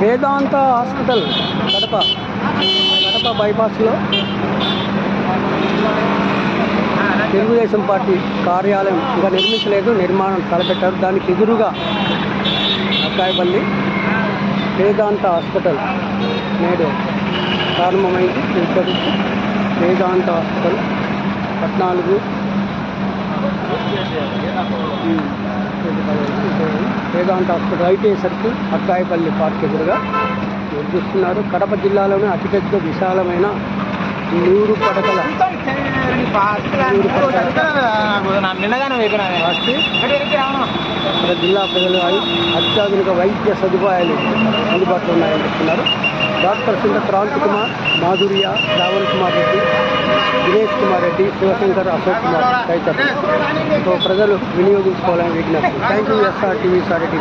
వేదాంత hospital Kadapa బైపాస్లో Telugu Desam party కార్యాలయం ఇంకా నిర్మించలేదు, నిర్మాణం తలపెట్టారు. దానికి ఎదురుగా అక్కాయపల్లి వేదాంత హాస్పిటల్ నేడు ప్రారంభమైంది. Vedanta hospital 14 Vedanta hospital IT circle Akkayapalli park ఎదురుగా చూస్తున్నారు. కడప జిల్లాలోనే అతిపెద్ద విశాలమైన 100 పడకల జిల్లా ప్రజలు అత్యాధునిక వైద్య సదుపాయాలు అందుబాటులో ఉన్నాయని చెప్తున్నారు. డాక్టర్స్ ఇంకా క్రాంతి కుమార్, మాధుర్య, శ్రావణ్ కుమార్ రెడ్డి, దినేష్ కుమార్ రెడ్డి, శివశంకర్, అశోక్ కుమార్ తదితరులు ప్రజలు వినియోగించుకోవాలని విజ్ఞప్తి. Thank you. SR TV Sareddy.